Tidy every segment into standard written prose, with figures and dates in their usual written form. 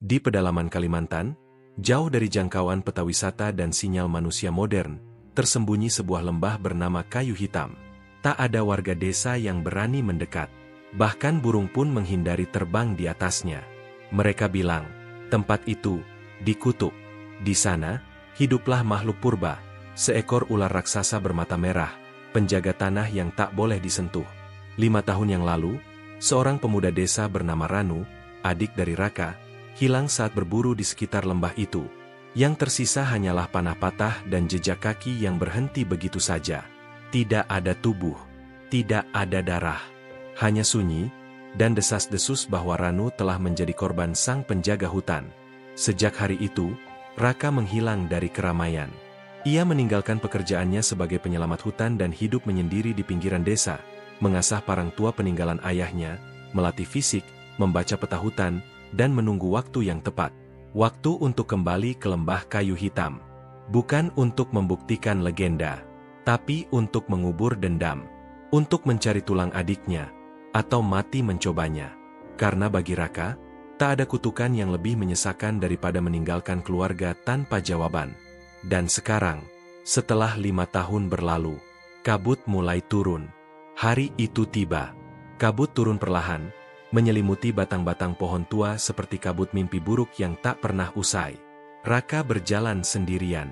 Di pedalaman Kalimantan, jauh dari jangkauan peta wisata dan sinyal manusia modern, tersembunyi sebuah lembah bernama Kayu Hitam. Tak ada warga desa yang berani mendekat. Bahkan burung pun menghindari terbang di atasnya. Mereka bilang, tempat itu dikutuk. Di sana, hiduplah makhluk purba, seekor ular raksasa bermata merah, penjaga tanah yang tak boleh disentuh. 5 tahun yang lalu, seorang pemuda desa bernama Ranu, adik dari Raka, hilang saat berburu di sekitar lembah itu. Yang tersisa hanyalah panah patah dan jejak kaki yang berhenti begitu saja. Tidak ada tubuh, tidak ada darah, hanya sunyi, dan desas-desus bahwa Ranu telah menjadi korban sang penjaga hutan. Sejak hari itu, Raka menghilang dari keramaian. Ia meninggalkan pekerjaannya sebagai penyelamat hutan dan hidup menyendiri di pinggiran desa, mengasah parang tua peninggalan ayahnya, melatih fisik, membaca peta hutan, dan menunggu waktu yang tepat. Waktu untuk kembali ke lembah Kayu Hitam. Bukan untuk membuktikan legenda, tapi untuk mengubur dendam, untuk mencari tulang adiknya, atau mati mencobanya. Karena bagi Raka, tak ada kutukan yang lebih menyesakan daripada meninggalkan keluarga tanpa jawaban. Dan sekarang, setelah 5 tahun berlalu, kabut mulai turun. Hari itu tiba. Kabut turun perlahan, menyelimuti batang-batang pohon tua seperti kabut mimpi buruk yang tak pernah usai. Raka berjalan sendirian.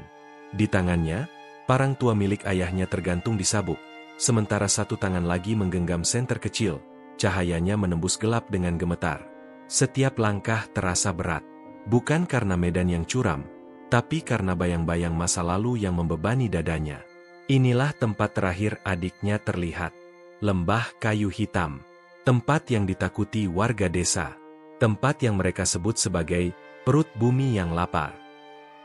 Di tangannya, parang tua milik ayahnya tergantung di sabuk, sementara satu tangan lagi menggenggam senter kecil, cahayanya menembus gelap dengan gemetar. Setiap langkah terasa berat, bukan karena medan yang curam, tapi karena bayang-bayang masa lalu yang membebani dadanya. Inilah tempat terakhir adiknya terlihat. Lembah Kayu Hitam. Tempat yang ditakuti warga desa. Tempat yang mereka sebut sebagai perut bumi yang lapar.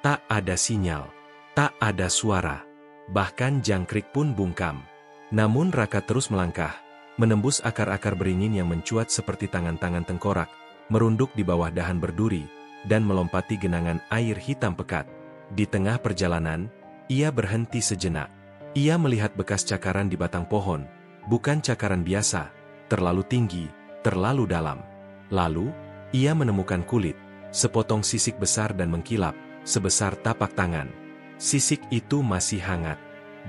Tak ada sinyal, tak ada suara, bahkan jangkrik pun bungkam. Namun Raka terus melangkah, menembus akar-akar beringin yang mencuat seperti tangan-tangan tengkorak, merunduk di bawah dahan berduri, dan melompati genangan air hitam pekat. Di tengah perjalanan, ia berhenti sejenak. Ia melihat bekas cakaran di batang pohon, bukan cakaran biasa, terlalu tinggi, terlalu dalam. Lalu, ia menemukan kulit, sepotong sisik besar dan mengkilap, sebesar tapak tangan. Sisik itu masih hangat.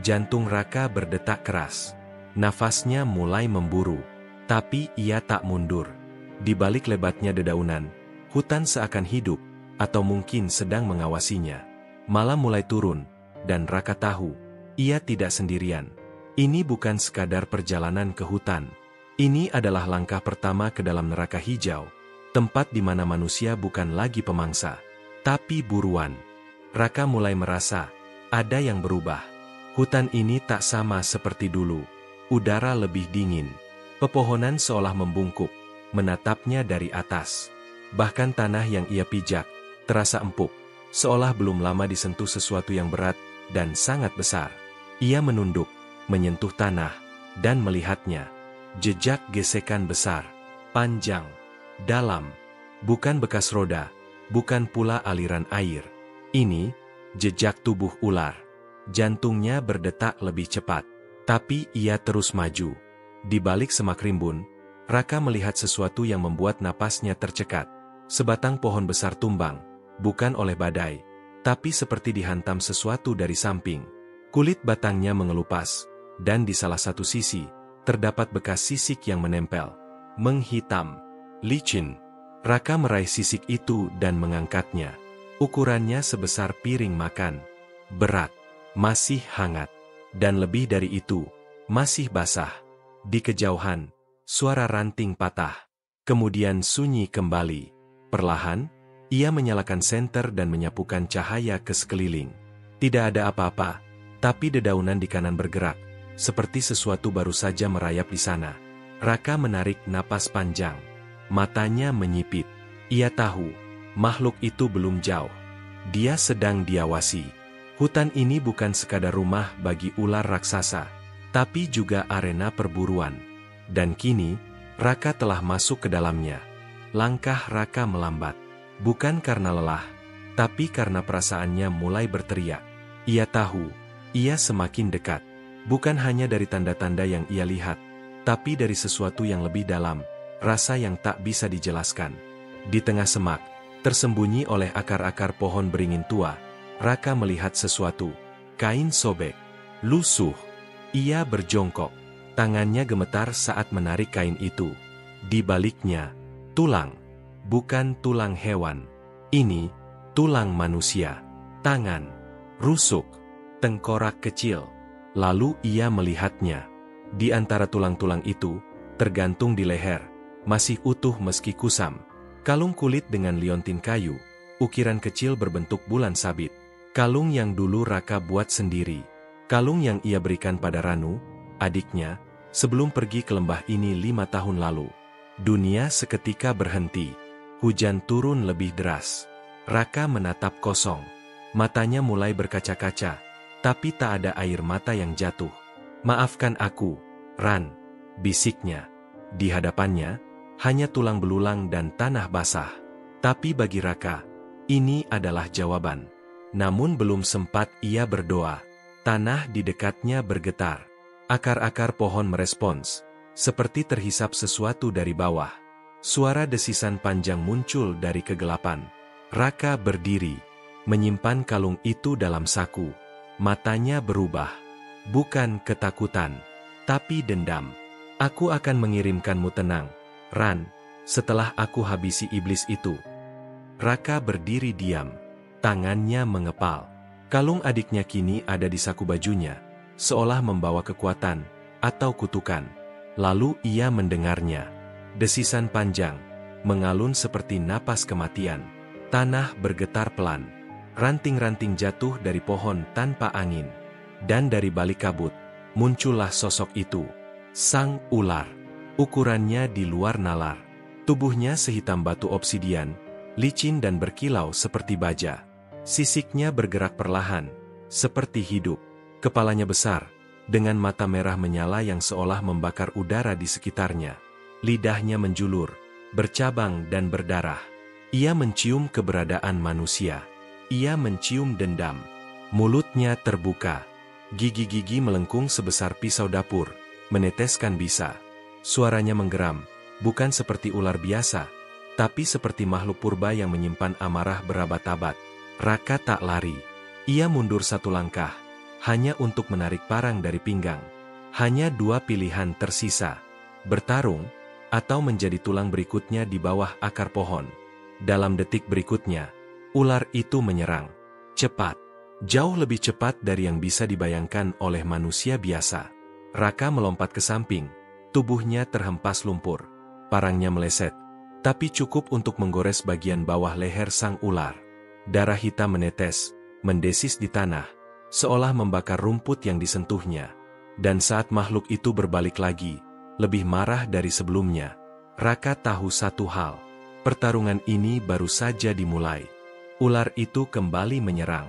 Jantung Raka berdetak keras. Nafasnya mulai memburu. Tapi ia tak mundur. Di balik lebatnya dedaunan, hutan seakan hidup, atau mungkin sedang mengawasinya. Malam mulai turun, dan Raka tahu, ia tidak sendirian. Ini bukan sekadar perjalanan ke hutan. Ini adalah langkah pertama ke dalam neraka hijau, tempat di mana manusia bukan lagi pemangsa, tapi buruan. Raka mulai merasa, ada yang berubah. Hutan ini tak sama seperti dulu. Udara lebih dingin. Pepohonan seolah membungkuk, menatapnya dari atas. Bahkan tanah yang ia pijak, terasa empuk, seolah belum lama disentuh sesuatu yang berat dan sangat besar. Ia menunduk, menyentuh tanah, dan melihatnya. Jejak gesekan besar, panjang, dalam. Bukan bekas roda, bukan pula aliran air. Ini, jejak tubuh ular. Jantungnya berdetak lebih cepat. Tapi ia terus maju. Di balik semak rimbun, Raka melihat sesuatu yang membuat napasnya tercekat. Sebatang pohon besar tumbang, bukan oleh badai, tapi seperti dihantam sesuatu dari samping. Kulit batangnya mengelupas, dan di salah satu sisi, terdapat bekas sisik yang menempel, menghitam, licin. Raka meraih sisik itu dan mengangkatnya. Ukurannya sebesar piring makan. Berat, masih hangat, dan lebih dari itu, masih basah. Di kejauhan, suara ranting patah. Kemudian sunyi kembali. Perlahan, ia menyalakan senter dan menyapukan cahaya ke sekeliling. Tidak ada apa-apa, tapi dedaunan di kanan bergerak, seperti sesuatu baru saja merayap di sana. Raka menarik napas panjang. Matanya menyipit. Ia tahu, makhluk itu belum jauh. Dia sedang diawasi. Hutan ini bukan sekadar rumah bagi ular raksasa, tapi juga arena perburuan. Dan kini, Raka telah masuk ke dalamnya. Langkah Raka melambat. Bukan karena lelah, tapi karena perasaannya mulai berteriak. Ia tahu, ia semakin dekat. Bukan hanya dari tanda-tanda yang ia lihat, tapi dari sesuatu yang lebih dalam, rasa yang tak bisa dijelaskan. Di tengah semak, Tersembunyi oleh akar-akar pohon beringin tua, Raka melihat sesuatu. Kain sobek, lusuh. Ia berjongkok. Tangannya gemetar saat menarik kain itu. Di baliknya, tulang. Bukan tulang hewan. Ini, tulang manusia. Tangan, rusuk, tengkorak kecil. Lalu ia melihatnya. Di antara tulang-tulang itu, tergantung di leher, masih utuh meski kusam. Kalung kulit dengan liontin kayu, ukiran kecil berbentuk bulan sabit. Kalung yang dulu Raka buat sendiri. Kalung yang ia berikan pada Ranu, adiknya, sebelum pergi ke lembah ini 5 tahun lalu. Dunia seketika berhenti. Hujan turun lebih deras. Raka menatap kosong. Matanya mulai berkaca-kaca, tapi tak ada air mata yang jatuh. "Maafkan aku, Ran," bisiknya. Di hadapannya, hanya tulang belulang dan tanah basah. Tapi bagi Raka, ini adalah jawaban. Namun belum sempat ia berdoa. Tanah di dekatnya bergetar. Akar-akar pohon merespons, seperti terhisap sesuatu dari bawah. Suara desisan panjang muncul dari kegelapan. Raka berdiri, menyimpan kalung itu dalam saku. Matanya berubah. Bukan ketakutan, tapi dendam. "Aku akan mengirimkanmu tenang, Ran, setelah aku habisi iblis itu." Raka berdiri diam. Tangannya mengepal. Kalung adiknya kini ada di saku bajunya, seolah membawa kekuatan atau kutukan. Lalu ia mendengarnya. Desisan panjang, mengalun seperti napas kematian. Tanah bergetar pelan. Ranting-ranting jatuh dari pohon tanpa angin. Dan dari balik kabut, muncullah sosok itu. Sang ular. Ukurannya di luar nalar. Tubuhnya sehitam batu obsidian, licin dan berkilau seperti baja. Sisiknya bergerak perlahan, seperti hidup. Kepalanya besar, dengan mata merah menyala yang seolah membakar udara di sekitarnya. Lidahnya menjulur, bercabang dan berdarah. Ia mencium keberadaan manusia. Ia mencium dendam. Mulutnya terbuka. Gigi-gigi melengkung sebesar pisau dapur, meneteskan bisa. Suaranya menggeram, bukan seperti ular biasa, tapi seperti makhluk purba yang menyimpan amarah berabad-abad. Raka tak lari. Ia mundur 1 langkah, hanya untuk menarik parang dari pinggang. Hanya 2 pilihan tersisa. Bertarung, atau menjadi tulang berikutnya di bawah akar pohon. Dalam detik berikutnya, ular itu menyerang. Cepat. Jauh lebih cepat dari yang bisa dibayangkan oleh manusia biasa. Raka melompat ke samping. Tubuhnya terhempas lumpur. Parangnya meleset, tapi cukup untuk menggores bagian bawah leher sang ular. Darah hitam menetes, mendesis di tanah, seolah membakar rumput yang disentuhnya. Dan saat makhluk itu berbalik lagi, lebih marah dari sebelumnya, Raka tahu satu hal. Pertarungan ini baru saja dimulai. Ular itu kembali menyerang.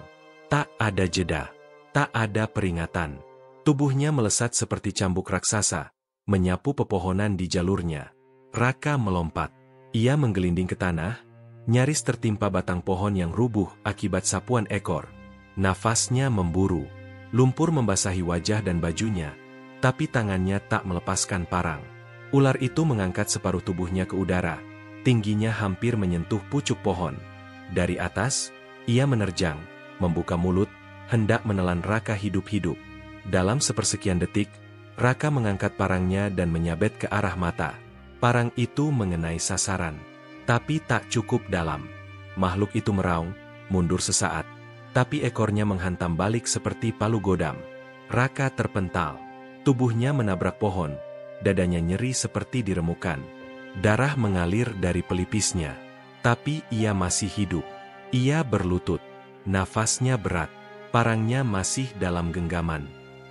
Tak ada jeda, tak ada peringatan. Tubuhnya melesat seperti cambuk raksasa, menyapu pepohonan di jalurnya. Raka melompat. Ia menggelinding ke tanah, nyaris tertimpa batang pohon yang rubuh akibat sapuan ekor. Nafasnya memburu. Lumpur membasahi wajah dan bajunya, tapi tangannya tak melepaskan parang. Ular itu mengangkat separuh tubuhnya ke udara, tingginya hampir menyentuh pucuk pohon. Dari atas, ia menerjang, membuka mulut, hendak menelan Raka hidup-hidup. Dalam sepersekian detik, Raka mengangkat parangnya dan menyabet ke arah mata. Parang itu mengenai sasaran, tapi tak cukup dalam. Makhluk itu meraung, mundur sesaat, tapi ekornya menghantam balik seperti palu godam. Raka terpental, tubuhnya menabrak pohon, dadanya nyeri seperti diremukan. Darah mengalir dari pelipisnya, tapi ia masih hidup. Ia berlutut, nafasnya berat, parangnya masih dalam genggaman.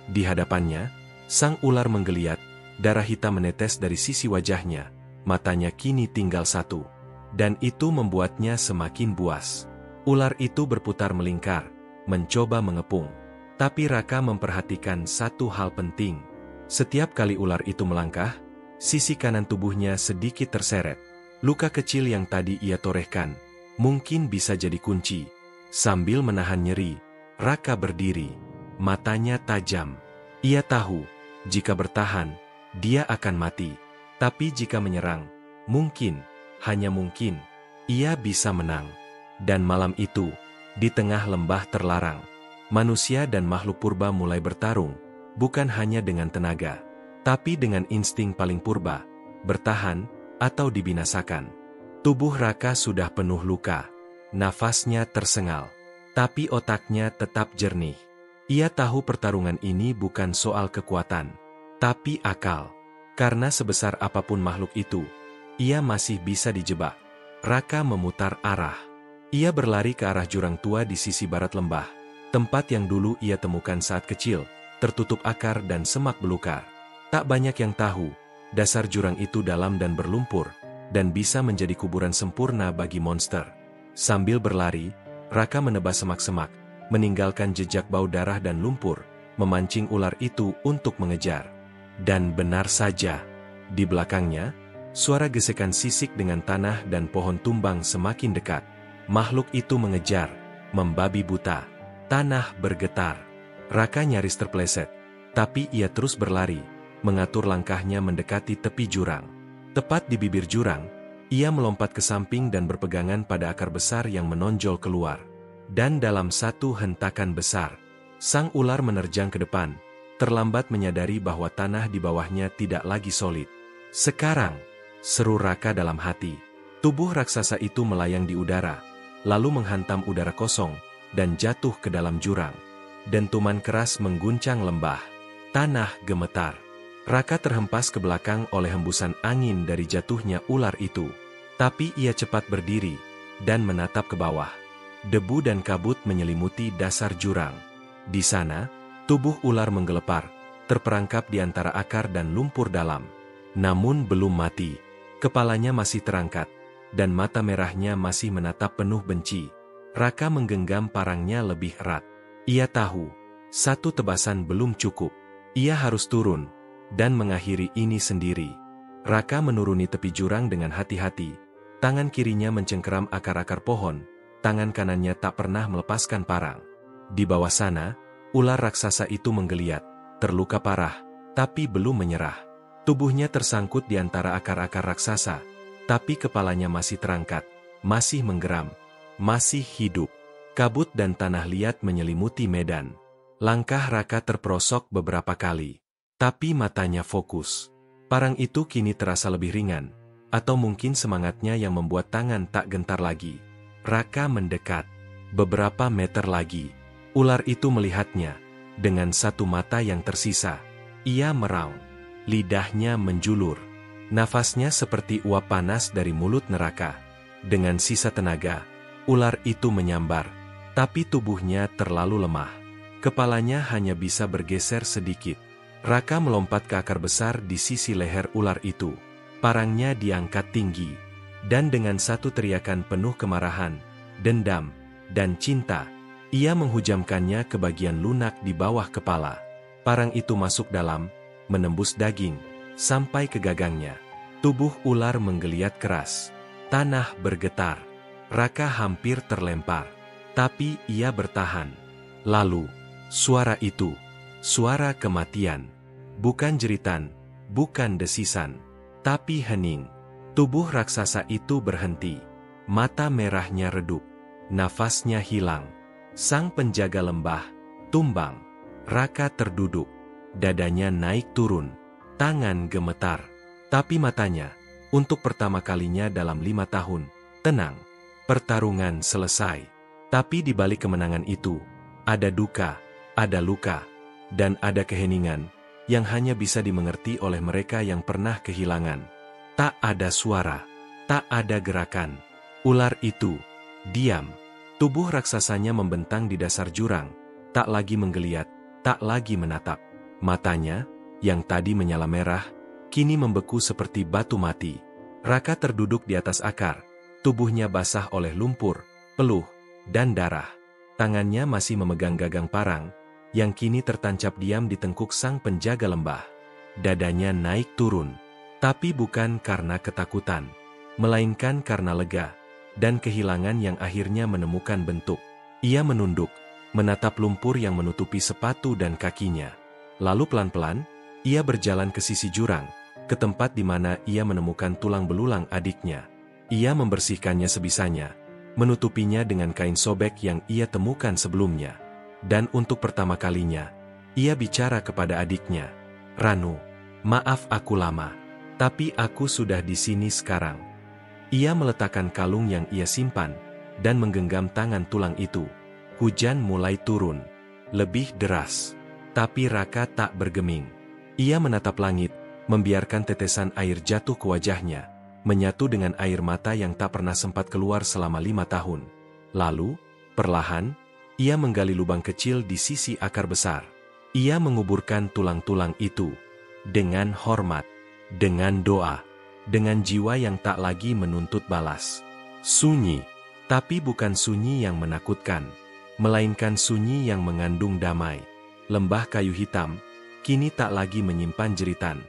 Di hadapannya, sang ular menggeliat, darah hitam menetes dari sisi wajahnya, matanya kini tinggal 1. Dan itu membuatnya semakin buas. Ular itu berputar melingkar, mencoba mengepung. Tapi Raka memperhatikan satu hal penting. Setiap kali ular itu melangkah, sisi kanan tubuhnya sedikit terseret. Luka kecil yang tadi ia torehkan, mungkin bisa jadi kunci. Sambil menahan nyeri, Raka berdiri. Matanya tajam. Ia tahu, jika bertahan, dia akan mati. Tapi jika menyerang, mungkin, hanya mungkin, ia bisa menang. Dan malam itu, di tengah lembah terlarang, manusia dan makhluk purba mulai bertarung, bukan hanya dengan tenaga, tapi dengan insting paling purba, bertahan, atau dibinasakan. Tubuh Raka sudah penuh luka, nafasnya tersengal, tapi otaknya tetap jernih. Ia tahu pertarungan ini bukan soal kekuatan, tapi akal. Karena sebesar apapun makhluk itu, ia masih bisa dijebak. Raka memutar arah. Ia berlari ke arah jurang tua di sisi barat lembah, tempat yang dulu ia temukan saat kecil, tertutup akar dan semak belukar. Tak banyak yang tahu, dasar jurang itu dalam dan berlumpur, dan bisa menjadi kuburan sempurna bagi monster. Sambil berlari, Raka menebas semak-semak, meninggalkan jejak bau darah dan lumpur, memancing ular itu untuk mengejar. Dan benar saja, di belakangnya, suara gesekan sisik dengan tanah dan pohon tumbang semakin dekat. Makhluk itu mengejar, membabi buta. Tanah bergetar. Raka nyaris terpeleset, tapi ia terus berlari, mengatur langkahnya mendekati tepi jurang. Tepat di bibir jurang, ia melompat ke samping dan berpegangan pada akar besar yang menonjol keluar. Dan dalam satu hentakan besar, sang ular menerjang ke depan, terlambat menyadari bahwa tanah di bawahnya tidak lagi solid. Sekarang, seru Raka dalam hati. Tubuh raksasa itu melayang di udara, lalu menghantam udara kosong, dan jatuh ke dalam jurang. Dentuman keras mengguncang lembah. Tanah gemetar. Raka terhempas ke belakang oleh hembusan angin dari jatuhnya ular itu. Tapi ia cepat berdiri, dan menatap ke bawah. Debu dan kabut menyelimuti dasar jurang. Di sana, tubuh ular menggelepar, terperangkap di antara akar dan lumpur dalam. Namun belum mati. Kepalanya masih terangkat, dan mata merahnya masih menatap penuh benci. Raka menggenggam parangnya lebih erat. Ia tahu, satu tebasan belum cukup. Ia harus turun, dan mengakhiri ini sendiri. Raka menuruni tepi jurang dengan hati-hati. Tangan kirinya mencengkeram akar-akar pohon, tangan kanannya tak pernah melepaskan parang. Di bawah sana, ular raksasa itu menggeliat, terluka parah, tapi belum menyerah. Tubuhnya tersangkut di antara akar-akar raksasa, tapi kepalanya masih terangkat, masih menggeram, masih hidup. Kabut dan tanah liat menyelimuti medan. Langkah Raka terperosok beberapa kali, tapi matanya fokus. Parang itu kini terasa lebih ringan, atau mungkin semangatnya yang membuat tangan tak gentar lagi. Raka mendekat. Beberapa meter lagi, ular itu melihatnya, dengan satu mata yang tersisa. Ia meraung. Lidahnya menjulur. Nafasnya seperti uap panas dari mulut neraka. Dengan sisa tenaga, ular itu menyambar, tapi tubuhnya terlalu lemah. Kepalanya hanya bisa bergeser sedikit. Raka melompat ke akar besar di sisi leher ular itu. Parangnya diangkat tinggi, dan dengan satu teriakan penuh kemarahan, dendam, dan cinta, ia menghujamkannya ke bagian lunak di bawah kepala. Parang itu masuk dalam, menembus daging, sampai ke gagangnya. Tubuh ular menggeliat keras. Tanah bergetar. Raka hampir terlempar. Tapi ia bertahan. Lalu, suara itu. Suara kematian. Bukan jeritan, bukan desisan, tapi hening. Tubuh raksasa itu berhenti. Mata merahnya redup. Nafasnya hilang. Sang penjaga lembah, tumbang. Raka terduduk. Dadanya naik turun, tangan gemetar, tapi matanya, untuk pertama kalinya dalam 5 tahun, tenang. Pertarungan selesai, tapi di balik kemenangan itu, ada duka, ada luka, dan ada keheningan, yang hanya bisa dimengerti oleh mereka yang pernah kehilangan. Tak ada suara, tak ada gerakan. Ular itu, diam. Tubuh raksasanya membentang di dasar jurang, tak lagi menggeliat, tak lagi menatap. Matanya, yang tadi menyala merah, kini membeku seperti batu mati. Raka terduduk di atas akar, tubuhnya basah oleh lumpur, peluh, dan darah. Tangannya masih memegang gagang parang, yang kini tertancap diam di tengkuk sang penjaga lembah. Dadanya naik turun, tapi bukan karena ketakutan, melainkan karena lega, dan kehilangan yang akhirnya menemukan bentuk. Ia menunduk, menatap lumpur yang menutupi sepatu dan kakinya. Lalu pelan-pelan, ia berjalan ke sisi jurang, ke tempat di mana ia menemukan tulang belulang adiknya. Ia membersihkannya sebisanya, menutupinya dengan kain sobek yang ia temukan sebelumnya. Dan untuk pertama kalinya, ia bicara kepada adiknya, "Ranu, maaf aku lama, tapi aku sudah di sini sekarang." Ia meletakkan kalung yang ia simpan, dan menggenggam tangan tulang itu. Hujan mulai turun, lebih deras. Tapi Raka tak bergeming. Ia menatap langit, membiarkan tetesan air jatuh ke wajahnya, menyatu dengan air mata yang tak pernah sempat keluar selama 5 tahun. Lalu, perlahan, ia menggali lubang kecil di sisi akar besar. Ia menguburkan tulang-tulang itu, dengan hormat, dengan doa, dengan jiwa yang tak lagi menuntut balas. Sunyi, tapi bukan sunyi yang menakutkan, melainkan sunyi yang mengandung damai. Lembah kayu hitam, kini tak lagi menyimpan jeritan.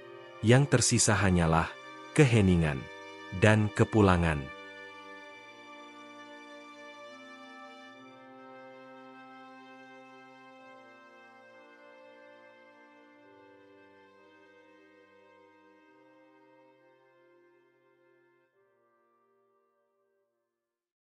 Yang tersisa hanyalah keheningan dan kepulangan.